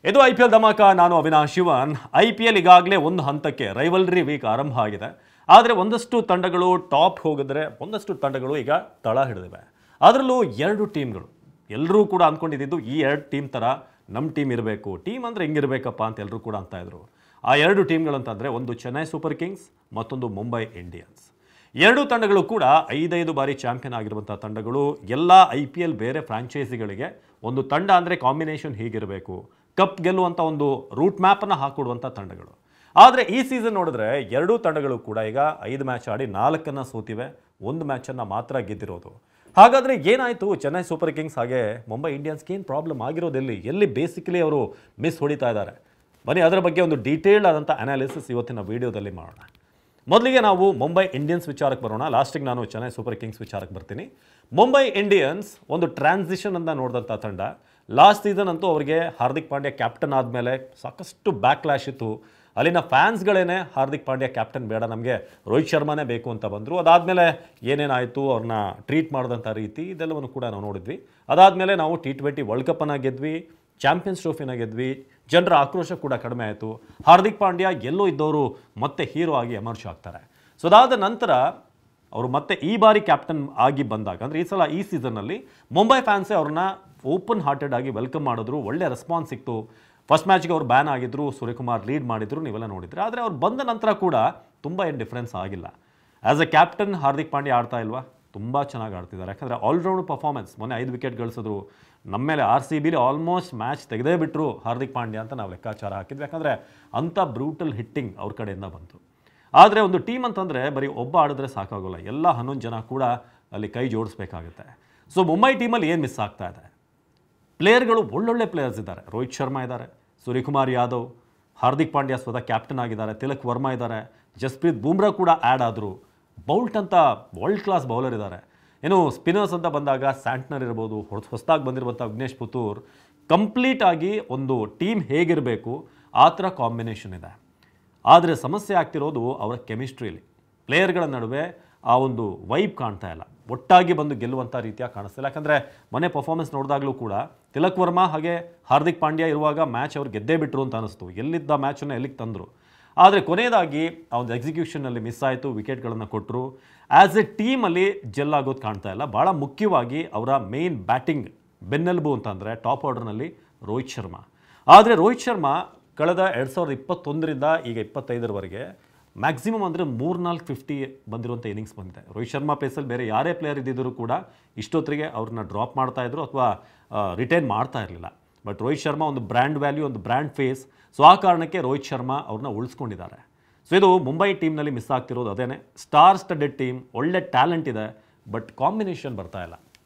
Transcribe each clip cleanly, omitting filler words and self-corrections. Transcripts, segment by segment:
ಇದು IPL ಧಮಾಕ. ನಾನು ಅವಿನಾಶ್ ಶಿವನ್. IPL ಈಗಾಗಲೇ ಒಂದು ಹಂತಕ್ಕೆ ರೈವಲ್ರಿ ವೀಕ್ ಆರಂಭ ಆಗಿದೆ. ಆದರೆ ಒಂದಷ್ಟು ತಂಡಗಳು ಟಾಪ್ ಹೋಗಿದ್ರೆ ಒಂದಷ್ಟು ತಂಡಗಳು ಈಗ ತಳ ಹಿಡಿದಿವೆ. ಅದರಲ್ಲೂ ಎರಡು ಟೀಮ್ಗಳು ಎಲ್ಲರೂ ಕೂಡ ಅಂದ್ಕೊಂಡಿದ್ದು ಈ ಎರಡು ಟೀಮ್ ಥರ ನಮ್ಮ ಟೀಮ್ ಇರಬೇಕು, ಟೀಮ್ ಅಂದರೆ ಹಿಂಗಿರಬೇಕಪ್ಪ ಅಂತ ಎಲ್ಲರೂ ಕೂಡ ಅಂತ ಇದ್ರು. ಆ ಎರಡು ಟೀಮ್ಗಳಂತಂದರೆ ಒಂದು ಚೆನ್ನೈ ಸೂಪರ್ ಕಿಂಗ್ಸ್, ಮತ್ತೊಂದು ಮುಂಬೈ ಇಂಡಿಯನ್ಸ್. ಎರಡೂ ತಂಡಗಳು ಕೂಡ 5 ಬಾರಿ ಚಾಂಪಿಯನ್ ಆಗಿರುವಂಥ ತಂಡಗಳು. ಎಲ್ಲ IPL ಬೇರೆ ಫ್ರಾಂಚೈಸಿಗಳಿಗೆ ಒಂದು ತಂಡ ಅಂದರೆ ಕಾಂಬಿನೇಷನ್ ಹೀಗಿರಬೇಕು, ಕಪ್ ಗೆಲ್ಲುವಂಥ ಒಂದು ರೂಟ್ ಮ್ಯಾಪನ್ನು ಹಾಕೊಡುವಂಥ ತಂಡಗಳು. ಆದರೆ ಈ ಸೀಸನ್ ನೋಡಿದ್ರೆ ಎರಡೂ ತಂಡಗಳು ಕೂಡ ಈಗ 5 ಮ್ಯಾಚ್ ಆಡಿ 4 ಸೋತಿವೆ, 1 ಮ್ಯಾಚನ್ನು ಮಾತ್ರ ಗೆದ್ದಿರೋದು. ಹಾಗಾದರೆ ಏನಾಯಿತು ಚೆನ್ನೈ ಸೂಪರ್ ಕಿಂಗ್ಸ್ ಹಾಗೆ ಮುಂಬೈ ಇಂಡಿಯನ್ಸ್ಗೆ ಏನು ಪ್ರಾಬ್ಲಮ್ ಆಗಿರೋದೆಲ್ಲಿ, ಎಲ್ಲಿ ಬೇಸಿಕಲಿ ಅವರು ಮಿಸ್ ಹೊಡಿತಾ ಇದ್ದಾರೆ? ಬನ್ನಿ ಅದರ ಬಗ್ಗೆ ಒಂದು ಡೀಟೇಲ್ಡ್ ಆದಂಥ ಅನಾಲಿಸಿಸ್ ಇವತ್ತಿನ ವೀಡಿಯೋದಲ್ಲಿ ಮಾಡೋಣ. ಮೊದಲಿಗೆ ನಾವು ಮುಂಬೈ ಇಂಡಿಯನ್ಸ್ ವಿಚಾರಕ್ಕೆ ಬರೋಣ, ಲಾಸ್ಟಿಗೆ ನಾನು ಚೆನ್ನೈ ಸೂಪರ್ ಕಿಂಗ್ಸ್ ವಿಚಾರಕ್ಕೆ ಬರ್ತೀನಿ. ಮುಂಬೈ ಇಂಡಿಯನ್ಸ್ ಒಂದು ಟ್ರಾನ್ಸಿಷನ್ ಅಂತ ನೋಡಿದಂಥ ತಂಡ. ಲಾಸ್ಟ್ ಸೀಸನ್ ಅಂತೂ ಅವರಿಗೆ ಹಾರ್ದಿಕ್ ಪಾಂಡ್ಯ ಕ್ಯಾಪ್ಟನ್ ಆದಮೇಲೆ ಸಾಕಷ್ಟು ಬ್ಯಾಕ್ಲ್ಯಾಶ್ ಇತ್ತು. ಅಲ್ಲಿನ ಫ್ಯಾನ್ಸ್ಗಳೇನೆ ಹಾರ್ದಿಕ್ ಪಾಂಡ್ಯ ಕ್ಯಾಪ್ಟನ್ ಬೇಡ, ನಮಗೆ ರೋಹಿತ್ ಶರ್ಮಾನೇ ಬೇಕು ಅಂತ ಬಂದರು. ಅದಾದಮೇಲೆ ಏನೇನಾಯಿತು, ಅವ್ರನ್ನ ಟ್ರೀಟ್ ಮಾಡಿದಂಥ ರೀತಿ ಇದೆಲ್ಲವನ್ನು ಕೂಡ ನಾವು ನೋಡಿದ್ವಿ. ಅದಾದಮೇಲೆ ನಾವು T20 ವರ್ಲ್ಡ್ ಕಪ್ಪನ್ನು ಗೆದ್ವಿ, ಚಾಂಪಿಯನ್ಸ್ ಟ್ರೋಫಿನ ಗೆದ್ವಿ, ಜನರ ಆಕ್ರೋಶ ಕೂಡ ಕಡಿಮೆ ಆಯಿತು. ಹಾರ್ದಿಕ್ ಪಾಂಡ್ಯ ಎಲ್ಲೋ ಇದ್ದವರು ಮತ್ತೆ ಹೀರೋ ಆಗಿ ಎಮರ್ಜ್ ಆಗ್ತಾರೆ. ಸೊ ಅದಾದ ನಂತರ ಅವರು ಮತ್ತೆ ಈ ಬಾರಿ ಕ್ಯಾಪ್ಟನ್ ಆಗಿ ಬಂದಾಗ, ಅಂದರೆ ಈ ಸಲ ಈ ಸೀಸನ್ನಲ್ಲಿ ಮುಂಬೈ ಫ್ಯಾನ್ಸೇ ಅವ್ರನ್ನ ಓಪನ್ ಹಾರ್ಟೆಡ್ ಆಗಿ ವೆಲ್ಕಮ್ ಮಾಡಿದ್ರು, ಒಳ್ಳೆ ರೆಸ್ಪಾನ್ಸ್ ಸಿಕ್ತು. ಫಸ್ಟ್ ಮ್ಯಾಚ್ಗೆ ಅವ್ರು ಬ್ಯಾನ್ ಆಗಿದ್ರು, ಸೂರ್ಯಕುಮಾರ್ ಲೀಡ್ ಮಾಡಿದ್ರು, ನೀವೆಲ್ಲ ನೋಡಿದ್ರೆ. ಆದರೆ ಅವ್ರು ಬಂದ ನಂತರ ಕೂಡ ತುಂಬ ಏನು ಡಿಫ್ರೆನ್ಸ್ ಆಗಿಲ್ಲ. As A captain Hardik Pandya ಆಡ್ತಾ ಇಲ್ವಾ? ತುಂಬ ಚೆನ್ನಾಗಿ ಆಡ್ತಿದ್ದಾರೆ. ಯಾಕಂದರೆ ಆಲ್ರೌಂಡ್ ಪರ್ಫಾರ್ಮೆನ್ಸ್, ಮೊನ್ನೆ 5 ವಿಕೆಟ್ ಗಳಿಸಿದ್ರು. ನಮ್ಮ ಮೇಲೆ RCBಲಿ ಆಲ್ಮೋಸ್ಟ್ ಮ್ಯಾಚ್ ತೆಗೆದೇ ಬಿಟ್ಟರು ಹಾರ್ದಿಕ್ ಪಾಂಡ್ಯ ಅಂತ ನಾವು ಲೆಕ್ಕಾಚಾರ ಹಾಕಿದ್ವಿ. ಯಾಕಂದರೆ ಅಂಥ ಬ್ರೂಟಲ್ ಹಿಟ್ಟಿಂಗ್ ಅವ್ರ ಕಡೆಯಿಂದ ಬಂತು. ಆದರೆ ಒಂದು ಟೀಮ್ ಅಂತಂದರೆ ಬರೀ ಒಬ್ಬ ಆಡಿದ್ರೆ ಸಾಕಾಗೋಲ್ಲ, ಎಲ್ಲ 11 ಜನ ಕೂಡ ಅಲ್ಲಿ ಕೈ ಜೋಡಿಸ್ಬೇಕಾಗುತ್ತೆ. ಸೊ ಮುಂಬೈ ಟೀಮಲ್ಲಿ ಏನು ಮಿಸ್ ಆಗ್ತಾ ಇದೆ? ಪ್ಲೇಯರ್ಗಳು ಒಳ್ಳೊಳ್ಳೆ ಪ್ಲೇಯರ್ಸ್ ಇದ್ದಾರೆ. ರೋಹಿತ್ ಶರ್ಮಾ ಇದ್ದಾರೆ, ಸೂರ್ಯಕುಮಾರ್ ಯಾದವ್, ಹಾರ್ದಿಕ್ ಪಾಂಡ್ಯ ಸ್ವತಃ ಕ್ಯಾಪ್ಟನ್ ಆಗಿದ್ದಾರೆ, ತಿಲಕ್ ವರ್ಮಾ ಇದ್ದಾರೆ, ಜಸ್ಪ್ರೀತ್ ಬೂಮ್ರಾ ಕೂಡ ಆ್ಯಡ್ ಆದರು, ಬೌಲ್ಟ್ ಅಂತ ವರ್ಲ್ಡ್ ಕ್ಲಾಸ್ ಬೌಲರ್ ಇದ್ದಾರೆ. ಏನು ಸ್ಪಿನ್ನರ್ಸ್ ಅಂತ ಬಂದಾಗ ಸ್ಯಾಂಟ್ನರ್ ಇರ್ಬೋದು, ಹೊಸದಾಗಿ ಬಂದಿರುವಂಥ ವಿಘ್ನೇಶ್ ಪುತ್ತೂರ್. ಕಂಪ್ಲೀಟ್ ಆಗಿ ಒಂದು ಟೀಮ್ ಹೇಗಿರಬೇಕು ಆ ಥರ ಕಾಂಬಿನೇಷನ್ ಇದೆ. ಆದರೆ ಸಮಸ್ಯೆ ಆಗ್ತಿರೋದು ಅವರ ಕೆಮಿಸ್ಟ್ರಿಯಲ್ಲಿ. ಪ್ಲೇಯರ್ಗಳ ನಡುವೆ ಆ ಒಂದು ವೈಬ್ ಕಾಣ್ತಾ ಇಲ್ಲ, ಒಟ್ಟಾಗಿ ಬಂದು ಗೆಲ್ಲುವಂಥ ರೀತಿಯ ಕಾಣಿಸ್ತಿಲ್ಲ. ಯಾಕಂದರೆ ಮನೆ ಪರ್ಫಾರ್ಮೆನ್ಸ್ ನೋಡಿದಾಗಲೂ ಕೂಡ ತಿಲಕ್ ವರ್ಮಾ ಹಾಗೆ ಹಾರ್ದಿಕ್ ಪಾಂಡ್ಯ ಇರುವಾಗ ಮ್ಯಾಚ್ ಅವ್ರು ಗೆದ್ದೇ ಬಿಟ್ಟರು ಅಂತ ಅನಿಸ್ತು. ಎಲ್ಲಿದ್ದ ಮ್ಯಾಚನ್ನು ಎಲ್ಲಿಗೆ ತಂದರು. ಆದರೆ ಕೊನೆಯದಾಗಿ ಆ ಒಂದು ಎಕ್ಸಿಕ್ಯೂಷನಲ್ಲಿ ಮಿಸ್ ಆಯಿತು, ವಿಕೆಟ್ಗಳನ್ನು ಕೊಟ್ಟರು. ಆ್ಯಸ್ ಎ ಟೀಮಲ್ಲಿ ಜೆಲ್ ಆಗೋದು ಕಾಣ್ತಾ ಇಲ್ಲ. ಭಾಳ ಮುಖ್ಯವಾಗಿ ಅವರ ಮೇನ್ ಬ್ಯಾಟಿಂಗ್ ಬೆನ್ನೆಲುಬು ಅಂತಂದರೆ ಟಾಪ್ ಆರ್ಡರ್ನಲ್ಲಿ ರೋಹಿತ್ ಶರ್ಮಾ. ಆದರೆ ರೋಹಿತ್ ಶರ್ಮಾ ಕಳೆದ 2021ರಿಂದ ಈಗ 25ರವರೆಗೆ ಮ್ಯಾಕ್ಸಿಮಮ್ ಅಂದರೆ 3-4 50 ಬಂದಿರುವಂಥ ಇನ್ನಿಂಗ್ಸ್ ಬಂದಿದೆ. ರೋಹಿತ್ ಶರ್ಮಾ ಪ್ಲೇಸಲ್ಲಿ ಬೇರೆ ಯಾರೇ ಪ್ಲೇಯರ್ ಇದ್ದಿದ್ದರೂ ಕೂಡ ಇಷ್ಟೊತ್ತಿಗೆ ಅವ್ರನ್ನ ಡ್ರಾಪ್ ಮಾಡ್ತಾಯಿದ್ರು ಅಥವಾ ರಿಟೈನ್ ಮಾಡ್ತಾ ಇರಲಿಲ್ಲ. ಬಟ್ ರೋಹಿತ್ ಶರ್ಮಾ ಒಂದು ಬ್ರ್ಯಾಂಡ್ ವ್ಯಾಲ್ಯೂ, ಒಂದು ಬ್ರ್ಯಾಂಡ್ ಫೇಸ್. ಸೊ ಆ ಕಾರಣಕ್ಕೆ ರೋಹಿತ್ ಶರ್ಮಾ ಅವ್ರನ್ನ ಉಳಿಸ್ಕೊಂಡಿದ್ದಾರೆ. ಸೊ ಇದು ಮುಂಬೈ ಟೀಮ್ನಲ್ಲಿ ಮಿಸ್ ಆಗ್ತಿರೋದು ಅದೇನೆ. ಸ್ಟಾರ್ ಸ್ಟಡೆಡ್ ಟೀಮ್, ಒಳ್ಳೆ ಟ್ಯಾಲೆಂಟ್ ಇದೆ, ಬಟ್ ಕಾಂಬಿನೇಷನ್ ಬರ್ತಾ ಇಲ್ಲ.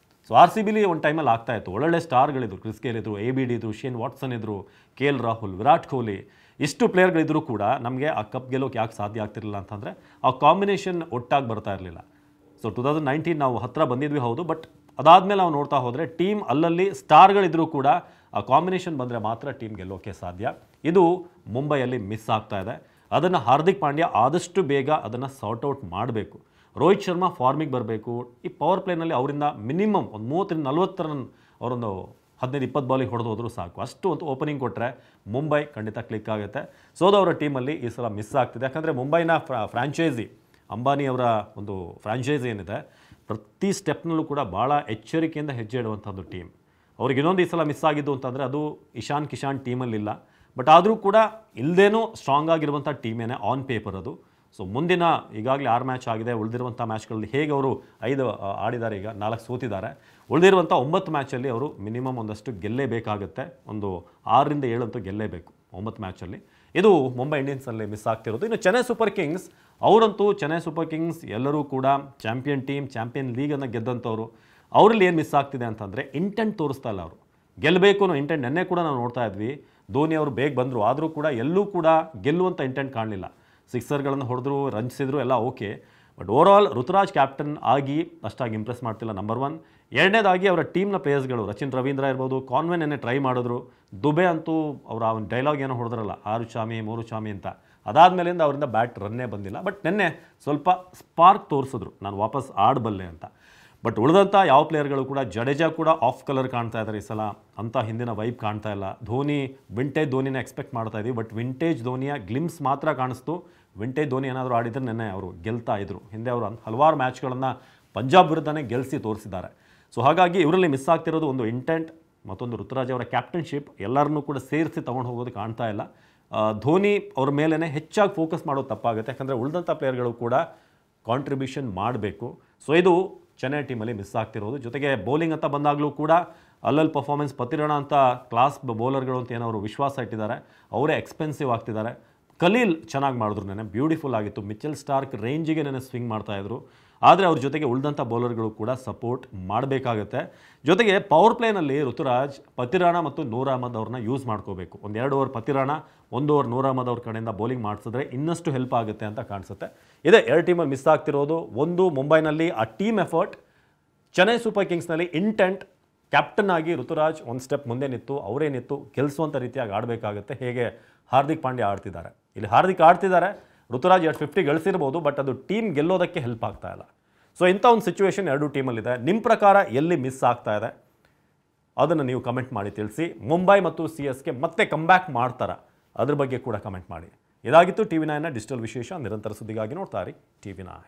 ಸೊ RCBಲಿ ಒಂದು ಟೈಮಲ್ಲಿ ಆಗ್ತಾ ಇತ್ತು, ಒಳ್ಳೊಳ್ಳೆ ಸ್ಟಾರ್ಗಳಿದ್ರು, ಕ್ರಿಸ್ ಗೇಲ್ ಇದ್ರು, ABD ಇದ್ರು, ಶೇನ್ ವಾಟ್ಸನ್ ಇದ್ರು, KL ರಾಹುಲ್, ವಿರಾಟ್ ಕೊಹ್ಲಿ, ಇಷ್ಟು ಪ್ಲೇಯರ್ಗಳಿದ್ರು ಕೂಡ ನಮಗೆ ಆ ಕಪ್ ಗೆಲ್ಲೋಕೆ ಯಾಕೆ ಸಾಧ್ಯ ಆಗ್ತಿರಲಿಲ್ಲ ಅಂತಂದರೆ ಆ ಕಾಂಬಿನೇಷನ್ ಒಟ್ಟಾಗಿ ಬರ್ತಾ ಇರಲಿಲ್ಲ. ಸೊ 2019 ನಾವು ಹತ್ತಿರ ಬಂದಿದ್ವಿ ಹೌದು, ಬಟ್ ಅದಾದಮೇಲೆ ನಾವು ನೋಡ್ತಾ ಹೋದರೆ ಟೀಮ್ ಅಲ್ಲಲ್ಲಿ ಸ್ಟಾರ್ಗಳಿದ್ರೂ ಕೂಡ ಆ ಕಾಂಬಿನೇಷನ್ ಬಂದರೆ ಮಾತ್ರ ಟೀಮ್ ಗೆಲ್ಲೋಕೆ ಸಾಧ್ಯ. ಇದು ಮುಂಬೈಯಲ್ಲಿ ಮಿಸ್ ಆಗ್ತಾ ಇದೆ. ಅದನ್ನು ಹಾರ್ದಿಕ್ ಪಾಂಡ್ಯ ಆದಷ್ಟು ಬೇಗ ಅದನ್ನು ಸಾರ್ಟ್ ಔಟ್ ಮಾಡಬೇಕು. ರೋಹಿತ್ ಶರ್ಮಾ ಫಾರ್ಮಿಗೆ ಬರಬೇಕು. ಈ ಪವರ್ ಪ್ಲೇನಲ್ಲಿ ಅವರಿಂದ ಮಿನಿಮಮ್ ಒಂದು 30-40 ರನ್ ಅವರೊಂದು 15-20 ಬಾಲಿಗೆ ಹೊಡೆದು ಹೋದರೂ ಸಾಕು. ಅಷ್ಟು ಒಂದು ಓಪನಿಂಗ್ ಕೊಟ್ಟರೆ ಮುಂಬೈ ಖಂಡಿತ ಕ್ಲಿಕ್ ಆಗುತ್ತೆ. ಸೋದವರ ಟೀಮಲ್ಲಿ ಈ ಸಲ ಮಿಸ್ ಆಗ್ತಿದೆ. ಯಾಕಂದರೆ ಮುಂಬೈನ ಫ್ರಾಂಚೈಸಿ, ಅಂಬಾನಿ ಅವರ ಒಂದು ಫ್ರಾಂಚೈಸಿ ಏನಿದೆ, ಪ್ರತಿ ಸ್ಟೆಪ್ನಲ್ಲೂ ಕೂಡ ಭಾಳ ಎಚ್ಚರಿಕೆಯಿಂದ ಹೆಜ್ಜೆ ಇಡುವಂಥದ್ದು ಟೀಮ್. ಅವ್ರಿಗೆ ಇನ್ನೊಂದು ಈ ಸಲ ಮಿಸ್ ಆಗಿದ್ದು ಅಂತಂದರೆ ಅದು ಇಶಾನ್ ಕಿಶಾನ್ ಟೀಮಲ್ಲಿಲ್ಲ. ಬಟ್ ಆದರೂ ಕೂಡ ಇಲ್ಲದೇನೂ ಸ್ಟ್ರಾಂಗ್ ಆಗಿರುವಂಥ ಟೀಮೇನೆ ಆನ್ ಪೇಪರ್ ಅದು. ಸೊ ಮುಂದಿನ ಈಗಾಗಲೇ 6 ಮ್ಯಾಚ್ ಆಗಿದೆ, ಉಳಿದಿರುವಂಥ ಮ್ಯಾಚ್ಗಳಲ್ಲಿ ಹೇಗೆ ಅವರು 5 ಆಡಿದ್ದಾರೆ, ಈಗ 4 ಸೋತಿದ್ದಾರೆ. ಉಳಿದಿರುವಂಥ 9 ಮ್ಯಾಚಲ್ಲಿ ಅವರು ಮಿನಿಮಮ್ ಒಂದಷ್ಟು ಗೆಲ್ಲೇಬೇಕಾಗುತ್ತೆ. ಒಂದು 6ರಿಂದ 7 ಅಂತೂ ಗೆಲ್ಲೇಬೇಕು 9 ಮ್ಯಾಚಲ್ಲಿ. ಇದು ಮುಂಬೈ ಇಂಡಿಯನ್ಸಲ್ಲಿ ಮಿಸ್ ಆಗ್ತಿರೋದು. ಇನ್ನು ಚೆನ್ನೈ ಸೂಪರ್ ಕಿಂಗ್ಸ್ ಅವರಂತೂ, ಚೆನ್ನೈ ಸೂಪರ್ ಕಿಂಗ್ಸ್ ಎಲ್ಲರೂ ಕೂಡ ಚಾಂಪಿಯನ್ ಟೀಮ್, ಚಾಂಪಿಯನ್ ಲೀಗನ್ನು ಗೆದ್ದಂಥವ್ರು. ಅವರಲ್ಲಿ ಏನು ಮಿಸ್ ಆಗ್ತಿದೆ ಅಂತಂದರೆ ಇಂಟೆಂಟ್ ತೋರಿಸ್ತಾ ಇಲ್ಲ ಅವರು, ಗೆಲ್ಲಬೇಕು ಅನ್ನೋ ಇಂಟೆಂಟ್. ನೆನ್ನೆ ಕೂಡ ನಾವು ನೋಡ್ತಾ ಇದ್ವಿ, ಧೋನಿ ಅವರು ಬೇಗ ಬಂದರು, ಆದರೂ ಕೂಡ ಎಲ್ಲೂ ಕೂಡ ಗೆಲ್ಲುವಂಥ ಇಂಟೆಂಟ್ ಕಾಣಲಿಲ್ಲ. ಸಿಕ್ಸರ್ಗಳನ್ನು ಹೊಡೆದ್ರು, ರನ್ಸಿದ್ರು, ಎಲ್ಲ okay. But overall Ruturaj captain ಆಗಿ ಅಷ್ಟಾಗಿ ಇಂಪ್ರೆಸ್ ಮಾಡ್ತಿಲ್ಲ, ನಂಬರ್ 1. ಎರಡನೇದಾಗಿ ಅವರ ಟೀಮ್ನ ಪ್ಲೇಯರ್ಸ್ಗಳು, ರಚಿನ್ ರವೀಂದ್ರ ಇರ್ಬೋದು, ಕಾನ್ವೆ ನೆನ್ನೆ ಟ್ರೈ ಮಾಡಿದ್ರು. ದುಬೆ ಅಂತೂ ಅವರ ಒಂದು ಡೈಲಾಗ್ ಏನೋ ಹೊಡೆದ್ರಲ್ಲ, 6 ಚಾಮಿ 3 ಚಾಮಿ ಅಂತ, ಅದಾದಮೇಲಿಂದ ಅವರಿಂದ ಬ್ಯಾಟ್ ರನ್ನೇ ಬಂದಿಲ್ಲ. ಬಟ್ ನೆನ್ನೆ ಸ್ವಲ್ಪ ಸ್ಪಾರ್ಕ್ ತೋರಿಸಿದ್ರು, ನಾನು ವಾಪಸ್ ಆಡಬಲ್ಲೆ ಅಂತ. ಬಟ್ ಉಳಿದಂಥ ಯಾವ ಪ್ಲೇಯರ್ಗಳು ಕೂಡ ಜಡೇಜಾ ಕೂಡ ಆಫ್ ಕಲರ್ ಕಾಣ್ತಾ ಇದ್ದಾರೆ ಈ ಸಲ, ಅಂಥ ಹಿಂದಿನ ವೈಬ್ ಕಾಣ್ತಾ ಇಲ್ಲ. ಧೋನಿ ವಿಂಟೇಜ್ ಧೋನಿನ ಎಕ್ಸ್ಪೆಕ್ಟ್ ಮಾಡ್ತಾ ಇದ್ದೀವಿ, ಬಟ್ ವಿಂಟೇಜ್ ಧೋನಿಯ ಗ್ಲಿಮ್ಸ್ ಮಾತ್ರ ಕಾಣಿಸ್ತು. ವಿಂಟೇಜ್ ಧೋನಿ ಏನಾದರೂ ಆಡಿದ್ರೆ ನೆನ್ನೆ ಅವರು ಗೆಲ್ತಾ ಇದ್ರು. ಹಿಂದೆ ಅವರು ಹಲವಾರು ಮ್ಯಾಚ್ಗಳನ್ನು ಪಂಜಾಬ್ ವಿರುದ್ಧನೇ ಗೆಲ್ಲಿಸಿ ತೋರಿಸಿದ್ದಾರೆ. ಸೊ ಹಾಗಾಗಿ ಇವರಲ್ಲಿ ಮಿಸ್ ಆಗ್ತಿರೋದು ಒಂದು ಇಂಟೆಂಟ್, ಮತ್ತೊಂದು ಋತುರಾಜ್ ಅವರ ಕ್ಯಾಪ್ಟನ್ಶಿಪ್ ಎಲ್ಲರನ್ನೂ ಕೂಡ ಸೇರಿಸಿ ತೊಗೊಂಡು ಹೋಗೋದು ಕಾಣ್ತಾ ಇಲ್ಲ. ಧೋನಿ ಅವ್ರ ಮೇಲೇ ಹೆಚ್ಚಾಗಿ ಫೋಕಸ್ ಮಾಡೋದು ತಪ್ಪಾಗುತ್ತೆ, ಯಾಕಂದರೆ ಉಳಿದಂಥ ಪ್ಲೇಯರ್ಗಳು ಕೂಡ ಕಾಂಟ್ರಿಬ್ಯೂಷನ್ ಮಾಡಬೇಕು. ಸೊ ಇದು ಚೆನ್ನೈ ಟೀಮಲ್ಲಿ ಮಿಸ್ ಆಗ್ತಿರೋದು. ಜೊತೆಗೆ ಬೌಲಿಂಗ್ ಅಂತ ಬಂದಾಗಲೂ ಕೂಡ ಅಲ್ಲಲ್ಲಿ ಪರ್ಫಾರ್ಮೆನ್ಸ್ ಪತಿರಣ ಅಂತ ಕ್ಲಾಸ್ ಬೌಲರ್ಗಳು ಅಂತ ಏನವರು ವಿಶ್ವಾಸ ಇಟ್ಟಿದ್ದಾರೆ, ಅವರೇ ಎಕ್ಸ್ಪೆನ್ಸಿವ್ ಆಗ್ತಿದ್ದಾರೆ. ಖಲೀಲ್ ಚೆನ್ನಾಗಿ ಮಾಡಿದ್ರು, ನೆನೆ ಬ್ಯೂಟಿಫುಲ್ ಆಗಿತ್ತು. ಮಿಚೆಲ್ ಸ್ಟಾರ್ಕ್ ರೇಂಜಿಗೆ ನೆನೆ ಸ್ವಿಂಗ್ ಮಾಡ್ತಾಯಿದ್ರು. ಆದರೆ ಅವ್ರ ಜೊತೆಗೆ ಉಳಿದಂಥ ಬೌಲರ್ಗಳು ಕೂಡ ಸಪೋರ್ಟ್ ಮಾಡಬೇಕಾಗತ್ತೆ. ಜೊತೆಗೆ ಪವರ್ ಪ್ಲೇನಲ್ಲಿ ಋತುರಾಜ್ ಪತಿರಾಣ ಮತ್ತು ನೂರ್ ಅಹಮದ್ ಅವ್ರನ್ನ ಯೂಸ್ ಮಾಡ್ಕೋಬೇಕು. ಒಂದು 2 ಓವರ್ ಪತಿರಾಣ, 1 ಓವರ್ ನೂರ್ ಅಹಮದ್ ಅವ್ರ ಕಡೆಯಿಂದ ಬೌಲಿಂಗ್ ಮಾಡಿಸಿದ್ರೆ ಇನ್ನಷ್ಟು ಹೆಲ್ಪ್ ಆಗುತ್ತೆ ಅಂತ ಕಾಣಿಸುತ್ತೆ. ಇದೇ 2 ಟೀಮಲ್ಲಿ ಮಿಸ್ ಆಗ್ತಿರೋದು. ಒಂದು ಮುಂಬೈನಲ್ಲಿ ಆ ಟೀಮ್ ಎಫರ್ಟ್, ಚೆನ್ನೈ ಸೂಪರ್ ಕಿಂಗ್ಸ್ನಲ್ಲಿ ಇಂಟೆಂಟ್. ಕ್ಯಾಪ್ಟನ್ ಆಗಿ ಋತುರಾಜ್ ಒಂದು ಸ್ಟೆಪ್ ಮುಂದೆ ನಿಂತು ಅವರೇ ನಿಂತು ಗೆಲ್ಲಿಸುವಂಥ ರೀತಿಯಾಗಿ ಆಡಬೇಕಾಗುತ್ತೆ. ಹೇಗೆ ಹಾರ್ದಿಕ್ ಪಾಂಡ್ಯ ಆಡ್ತಿದ್ದಾರೆ, ಇಲ್ಲಿ ಹಾರ್ದಿಕ್ ಆಡ್ತಿದ್ದಾರೆ, ಋತುರಾಜ್ 250 ಗಳಿಸಿರ್ಬೋದು, ಬಟ್ ಅದು ಟೀಮ್ ಗೆಲ್ಲೋದಕ್ಕೆ ಹೆಲ್ಪ್ ಆಗ್ತಾ ಇಲ್ಲ. ಸೊ ಇಂಥ ಒಂದು ಸಿಚುವೇಶನ್ 2 ಟೀಮಲ್ಲಿದೆ. ನಿಮ್ಮ ಪ್ರಕಾರ ಎಲ್ಲಿ ಮಿಸ್ ಆಗ್ತಾ ಇದೆ ಅದನ್ನು ನೀವು ಕಮೆಂಟ್ ಮಾಡಿ ತಿಳಿಸಿ. ಮುಂಬೈ ಮತ್ತು CSK ಮತ್ತೆ ಕಮ್ಬ್ಯಾಕ್ ಮಾಡ್ತಾರಾ, ಅದ್ರ ಬಗ್ಗೆ ಕೂಡ ಕಮೆಂಟ್ ಮಾಡಿ. ಇದಾಗಿತ್ತು TV9 ಡಿಜಿಟಲ್ ವಿಶೇಷ. ನಿರಂತರ ಸುದ್ದಿಗಾಗಿ ನೋಡ್ತಾ ಇರಿ TV9.